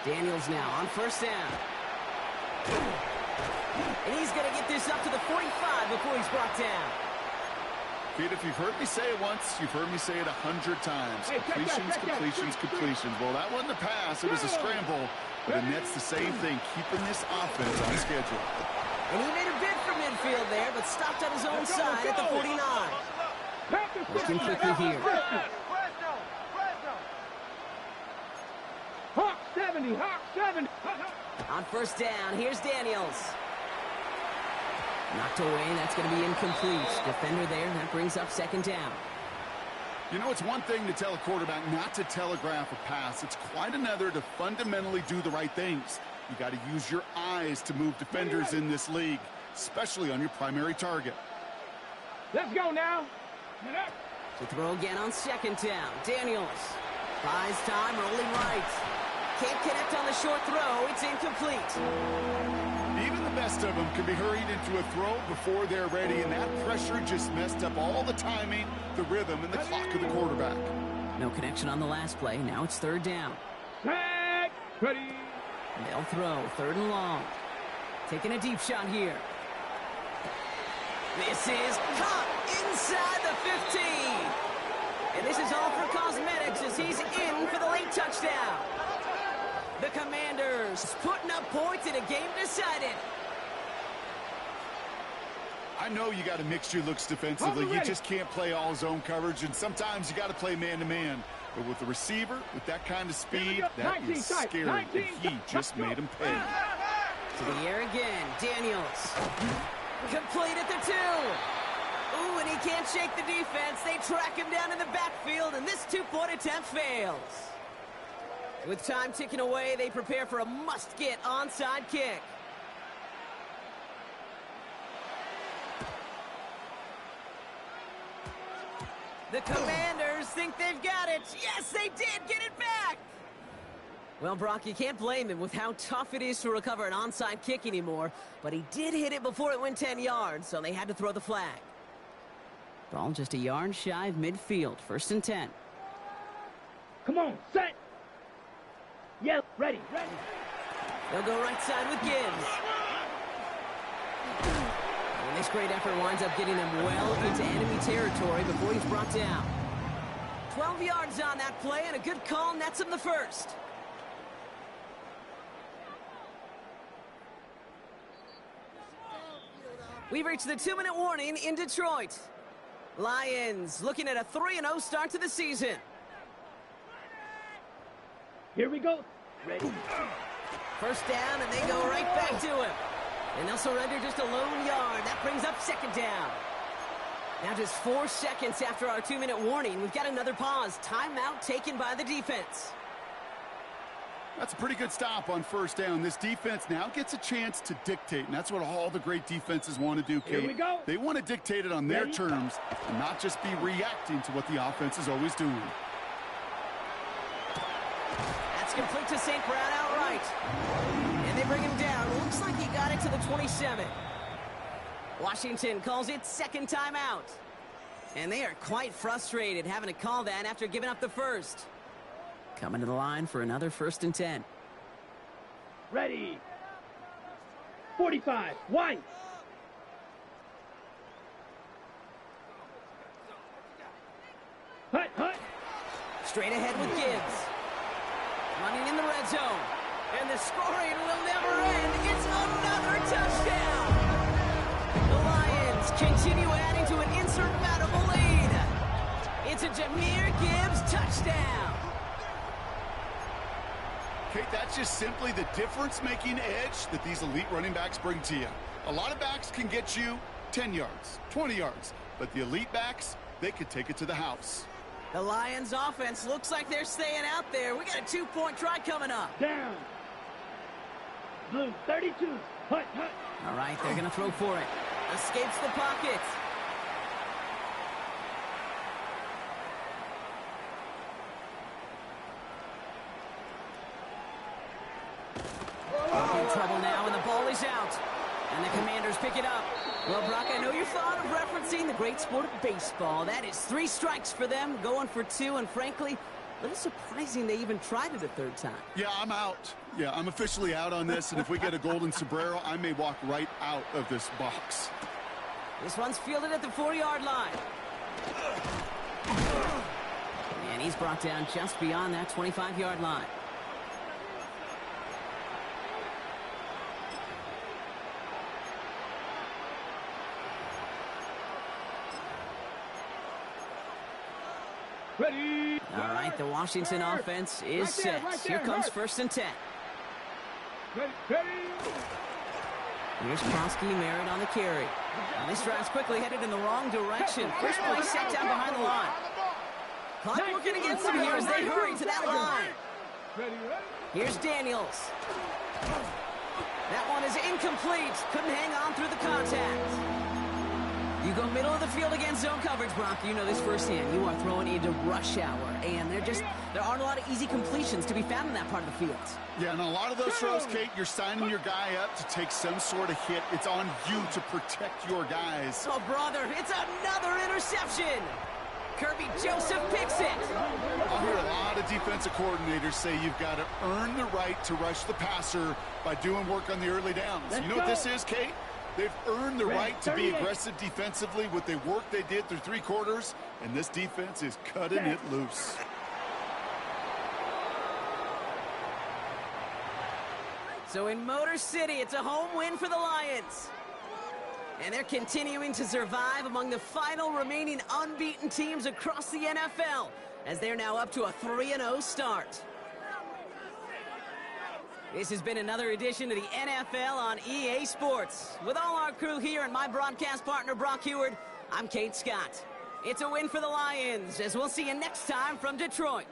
Speaker 1: Daniels now on first down. And he's going to get this up to the 45 before he's brought down.
Speaker 2: Pete, if you've heard me say it once, you've heard me say it 100 times. Completions. Well, that wasn't a pass. It was a scramble. But it nets the same thing, keeping this offense on schedule.
Speaker 1: And he made a bid for midfield there, but stopped on his own side at the 49. Looking quickly here.
Speaker 3: Hawk 70.
Speaker 1: On first down, here's Daniels. Knocked away, that's going to be incomplete. Defender there, that brings up second down.
Speaker 2: You know, it's one thing to tell a quarterback not to telegraph a pass. It's quite another to fundamentally do the right things. You got to use your eyes to move defenders in this league, especially on your primary target.
Speaker 3: Let's go now.
Speaker 1: To throw again on second down. Daniels buys time, rolling right. Can't connect on the short throw. It's incomplete.
Speaker 2: Even the best of them can be hurried into a throw before they're ready, and that pressure just messed up all the timing, the rhythm, and the clock of the quarterback.
Speaker 1: No connection on the last play. Now it's third down.
Speaker 3: Set. Ready.
Speaker 1: They'll throw third and long. Taking a deep shot here. This is caught inside the 15. And this is all for cosmetics as he's in for the late touchdown. The Commanders putting up points in a game decided.
Speaker 2: I know you got to mix your looks defensively. You just can't play all zone coverage, and sometimes you got to play man-to-man. But with the receiver, with that kind of speed, that is scary, and he just made him pay.
Speaker 1: To the air again, Daniels. Complete at the 2. Ooh, and he can't shake the defense. They track him down in the backfield, and this two-point attempt fails. With time ticking away, they prepare for a must-get onside kick. The Commanders think they've got it. Yes, they did. Get it back. Well, Brock, you can't blame him with how tough it is to recover an onside kick anymore. But he did hit it before it went 10 yards, so they had to throw the flag. Ball just a yard shy of midfield. First and 10.
Speaker 3: Come on, set. Yeah, ready.
Speaker 1: They'll go right side with Gibbs. And this great effort winds up getting them well into enemy territory before he's brought down. 12 yards on that play, and a good call nets him the first. We've reached the 2-minute warning in Detroit. Lions looking at a 3-0 start to the season.
Speaker 3: Here we go. Ready.
Speaker 1: First down, and they go right back to him. And they'll surrender just a lone yard. That brings up second down. Now just 4 seconds after our 2-minute warning, we've got another pause. Timeout taken by the defense.
Speaker 2: That's a pretty good stop on first down. This defense now gets a chance to dictate, and that's what all the great defenses want to do, Kate.
Speaker 3: Here we go.
Speaker 2: They want to dictate it on their terms and not just be reacting to what the offense is always doing.
Speaker 1: That's complete to St. Brown outright. And they bring him down. Looks like he got it to the 27. Washington calls it second timeout. And they are quite frustrated having to call that after giving up the first. Coming to the line for another first and 10.
Speaker 3: Ready. 45. One. Hut.
Speaker 1: Straight ahead with Gibbs. Running in the red zone. And the scoring will never end. It's another touchdown. The Lions continue adding to an insurmountable lead. It's a Jahmyr Gibbs touchdown.
Speaker 2: Kate, that's just simply the difference-making edge that these elite running backs bring to you. A lot of backs can get you 10 yards, 20 yards, but the elite backs, they could take it to the house.
Speaker 1: The Lions offense looks like they're staying out there. We got a 2-point try coming up.
Speaker 3: Down. Blue, 32. Hut, hut.
Speaker 1: All right, they're going to throw for it. Escapes the pocket. In trouble now, and the ball is out. And the Commanders pick it up. Well, Brock, I know you thought of referencing the great sport of baseball. That is 3 strikes for them, going for 2, and frankly, a little surprising they even tried it a 3rd time.
Speaker 2: Yeah, I'm out. Yeah, I'm officially out on this, and if we get a golden sombrero, I may walk right out of this box.
Speaker 1: This one's fielded at the 4-yard line. And he's brought down just beyond that 25-yard line.
Speaker 3: Ready.
Speaker 1: All right, the Washington offense is set. Here comes 1st and 10.
Speaker 3: Ready, ready.
Speaker 1: Here's Kosky, Merritt on the carry. And this drive's quickly headed in the wrong direction. First play set down behind the line. Clock working against them here as they hurry to that line.
Speaker 3: Ready, ready.
Speaker 1: Here's Daniels. That one is incomplete. Couldn't hang on through the contact. You go middle of the field against zone coverage, Brock. You know this firsthand. You are throwing into rush hour, and there aren't a lot of easy completions to be found in that part of the field.
Speaker 2: Yeah, and a lot of those throws, Kate, you're signing your guy up to take some sort of hit. It's on you to protect your guys.
Speaker 1: Oh, brother, it's another interception. Kirby Joseph picks it.
Speaker 2: I'll hear a lot of defensive coordinators say you've got to earn the right to rush the passer by doing work on the early downs. You know what this is, Kate? They've earned the right to be aggressive defensively with the work they did through 3 quarters, and this defense is cutting it loose.
Speaker 1: So in Motor City, it's a home win for the Lions. And they're continuing to survive among the final remaining unbeaten teams across the NFL, as they're now up to a 3-0 start. This has been another edition of the NFL on EA Sports. With all our crew here and my broadcast partner, Brock Huard, I'm Kate Scott. It's a win for the Lions, as we'll see you next time from Detroit.